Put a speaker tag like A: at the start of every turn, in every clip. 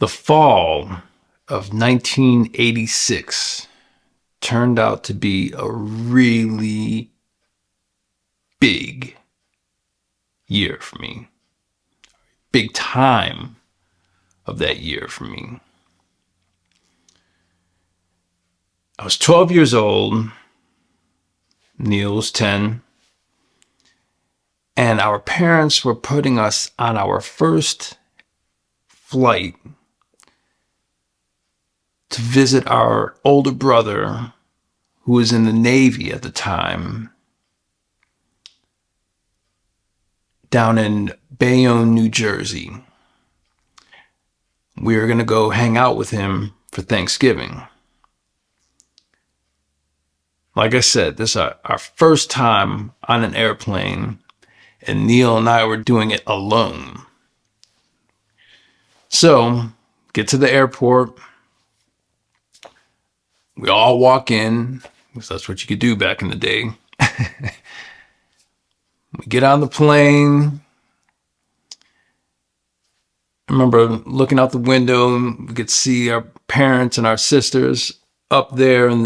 A: The fall of 1986 turned out to be a really big year for me. Big time of that year for me. I was 12 years old. Neil was 10. And our parents were putting us on our first flight to visit our older brother, who was in the Navy at the time, down in Bayonne, New Jersey. We were going to go hang out with him for Thanksgiving. Like I said, this is our first time on an airplane, and Neil and I were doing it alone. So, get to the airport. We all walk in, because that's what you could do back in the day. We get on the plane. I remember looking out the window, and we could see our parents and our sisters up there at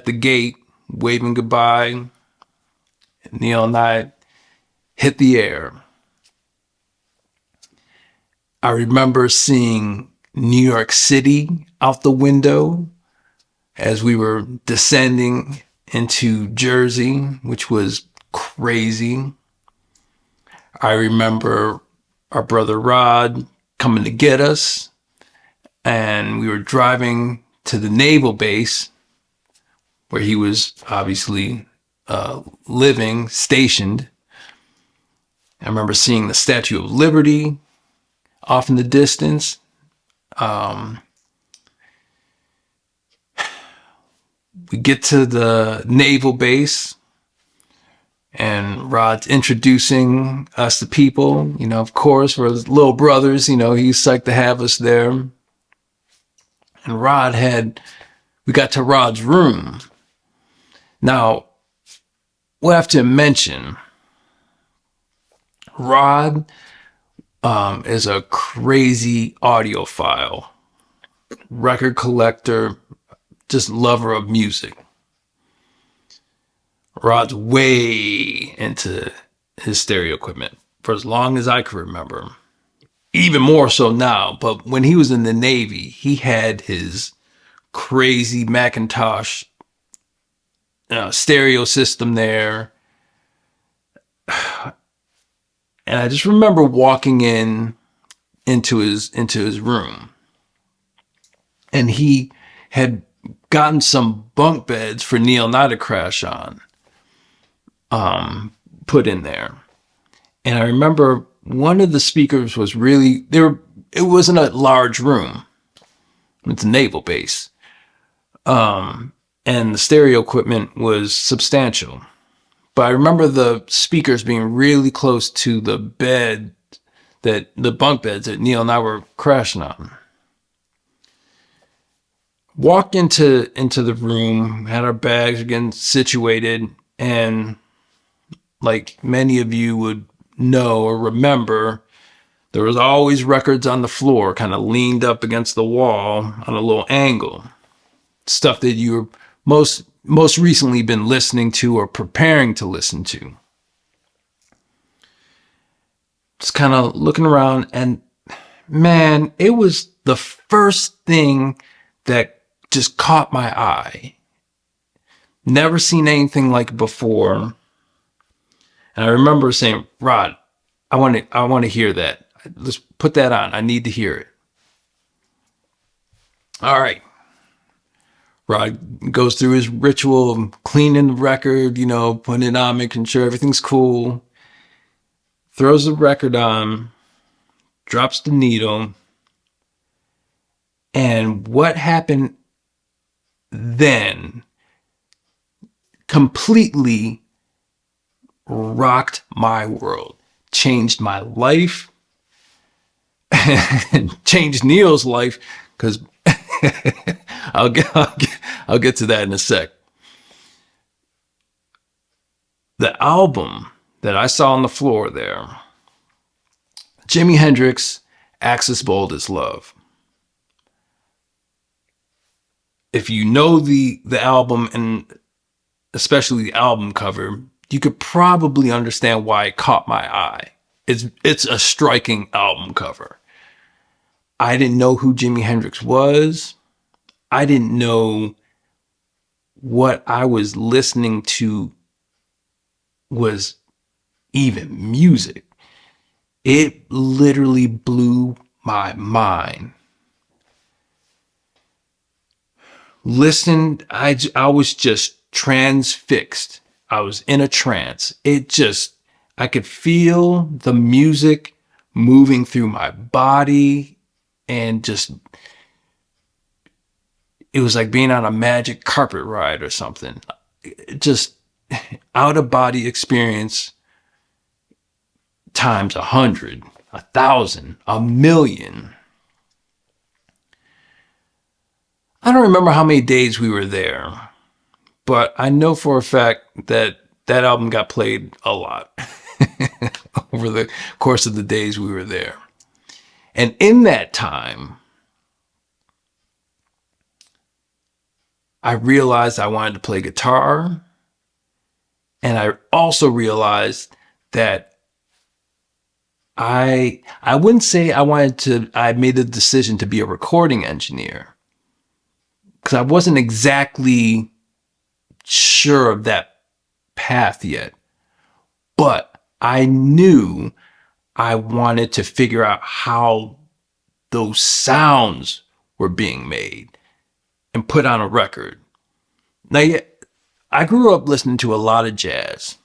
A: the gate, waving goodbye. Neil and I hit the air. I remember seeing New York City out the window as we were descending into Jersey, which was crazy. I remember our brother Rod coming to get us, and we were driving to the naval base where he was obviously living, stationed. I remember seeing the Statue of Liberty off in the distance. We get to the naval base, and Rod's introducing us to people. You know, of course, we're his little brothers. You know, he's psyched to have us there. And we got to Rod's room. Now, we'll have to mention, Rod is a crazy audiophile, record collector, just lover of music. Rod's way into his stereo equipment for as long as I can remember. Even more so now, but when he was in the Navy, he had his crazy Macintosh stereo system there. And I just remember walking into his room, and he had gotten some bunk beds for Neil and I to crash on, put in there. And I remember one of the speakers was it wasn't a large room. It's a naval base. And the stereo equipment was substantial. But I remember the speakers being really close to the bunk beds that Neil and I were crashing on. Walked into the room, had our bags again situated, and like many of you would know or remember, there was always records on the floor, kind of leaned up against the wall on a little angle. Stuff that you were most recently been listening to or preparing to listen to. Just kind of looking around, and man, it was the first thing that just caught my eye. Never seen anything like it before. And I remember saying, Rod, I want to hear that. Let's put that on. I need to hear it. All right. Rod goes through his ritual of cleaning the record, putting it on, making sure everything's cool. Throws the record on, drops the needle. And what happened then completely rocked my world, changed my life, and changed Neil's life, because I'll get to that in a sec. The album that I saw on the floor there, Jimi Hendrix, Axis Bold as Love. if you know the album, and especially the album cover, you could probably understand why it caught my eye. It's a striking album cover. I didn't know who Jimi Hendrix was. I didn't know what I was listening to was even music. It literally blew my mind. Listened, I was just transfixed. I was in a trance. I could feel the music moving through my body, and it was like being on a magic carpet ride or something. Just out of body experience times 100, 1,000, 1,000,000. I don't remember how many days we were there, but I know for a fact that that album got played a lot over the course of the days we were there. And in that time, I realized I wanted to play guitar. And I also realized that I wouldn't say I made the decision to be a recording engineer, because I wasn't exactly sure of that path yet. But I knew I wanted to figure out how those sounds were being made and put on a record. Now, I grew up listening to a lot of jazz,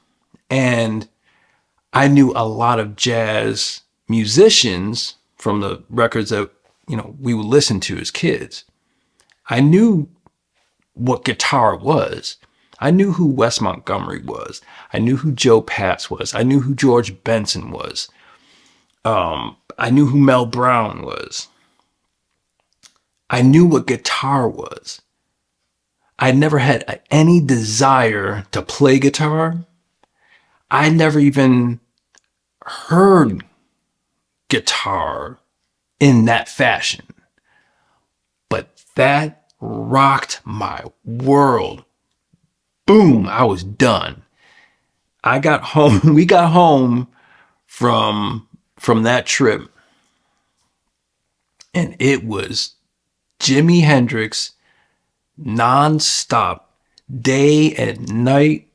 A: and I knew a lot of jazz musicians from the records that, we would listen to as kids. I knew what guitar was. I knew who Wes Montgomery was. I knew who Joe Pass was. I knew who George Benson was. I knew who Mel Brown was. I knew what guitar was. I never had any desire to play guitar. I never even heard guitar in that fashion. But that rocked my world. Boom, I was done. We got home from that trip, and it was Jimi Hendrix nonstop, day and night,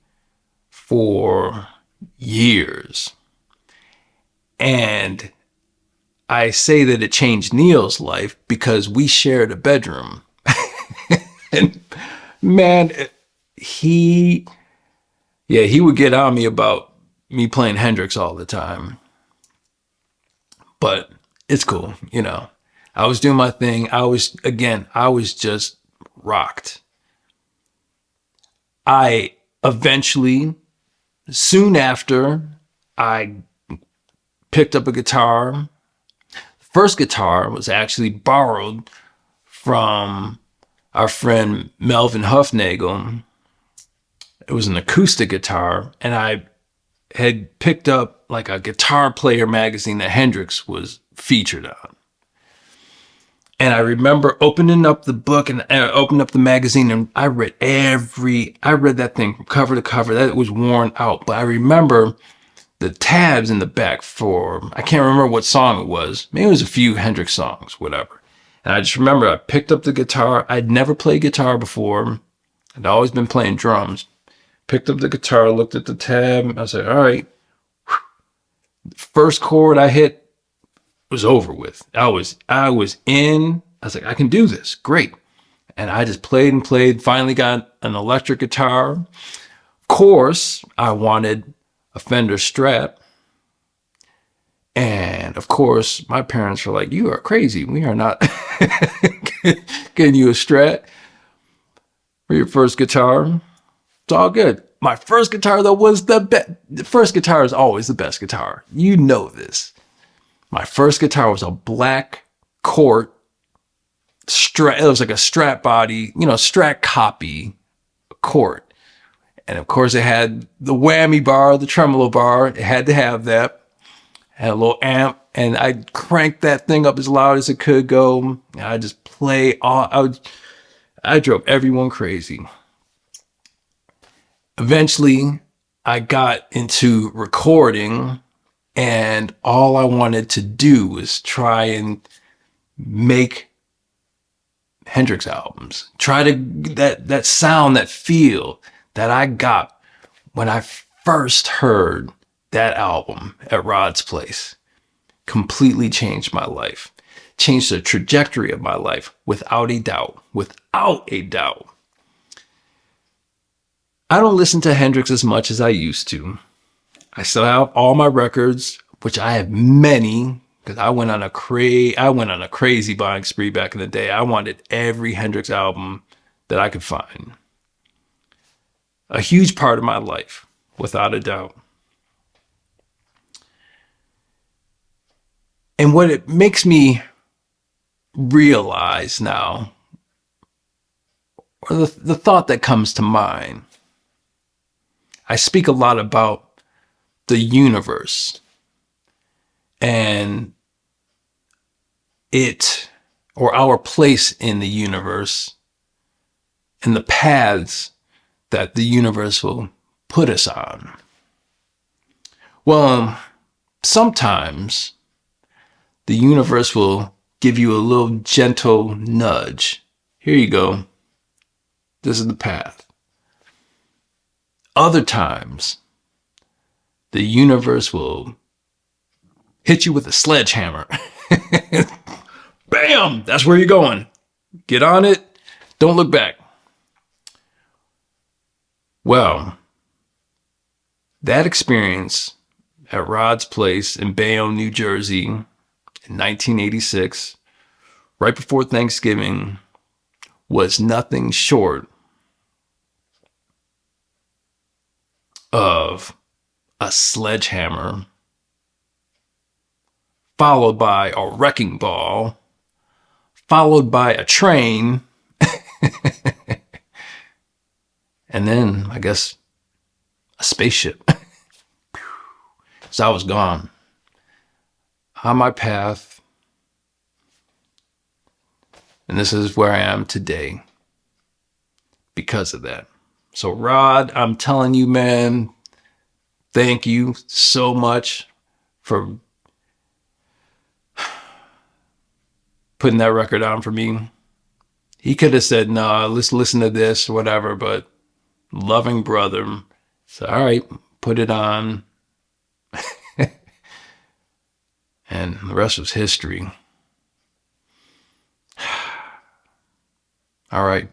A: for years. And I say that it changed Neil's life because we shared a bedroom. And man, he would get on me about me playing Hendrix all the time. But it's cool, I was doing my thing. I was just rocked. I eventually, soon after, I picked up a guitar. The first guitar was actually borrowed from our friend Melvin Huffnagel. It was an acoustic guitar, and I had picked up like a Guitar Player magazine that Hendrix was featured on. And I remember opening up the book and opening up the magazine, and I read that thing from cover to cover. That was worn out. But I remember the tabs in the back I can't remember what song it was. Maybe it was a few Hendrix songs, whatever. And I just remember I picked up the guitar. I'd never played guitar before. I'd always been playing drums. Picked up the guitar, looked at the tab. I said, all right. First chord I hit was over with. I was in. I was like, I can do this. Great. And I just played and played. Finally got an electric guitar. Of course, I wanted a Fender Strat. And of course, my parents were like, you are crazy. We are not getting you a Strat for your first guitar. It's all good. My first guitar, though, was the best. The first guitar is always the best guitar. You know this. My first guitar was a black Cort Strat. It was like a Strat body, Strat copy Cort. And of course, it had the whammy bar, the tremolo bar. It had to have that. It had a little amp, and I cranked that thing up as loud as it could go. And I just play all. I drove everyone crazy. Eventually, I got into recording, and all I wanted to do was try and make Hendrix albums. Try to that sound, that feel that I got when I first heard that album at Rod's Place. Completely changed my life. Changed the trajectory of my life without a doubt. Without a doubt. I don't listen to Hendrix as much as I used to. I still have all my records, which I have many, because I went on a crazy buying spree back in the day. I wanted every Hendrix album that I could find. A huge part of my life, without a doubt. And what it makes me realize now, or the thought that comes to mind, I speak a lot about the universe and it, or our place in the universe, and the paths that the universe will put us on. Well, sometimes the universe will give you a little gentle nudge. Here you go. This is the path. Other times, the universe will hit you with a sledgehammer. Bam! That's where you're going. Get on it. Don't look back. Well, that experience at Rod's Place in Bayonne, New Jersey in 1986, right before Thanksgiving, was nothing short of a sledgehammer, followed by a wrecking ball, followed by a train, and then, I guess, a spaceship. So I was gone. On my path. And this is where I am today because of that. So Rod, I'm telling you, man, thank you so much for putting that record on for me. He could have said, no, let's listen to this or whatever, but loving brother. So, all right, put it on. And the rest was history. All right.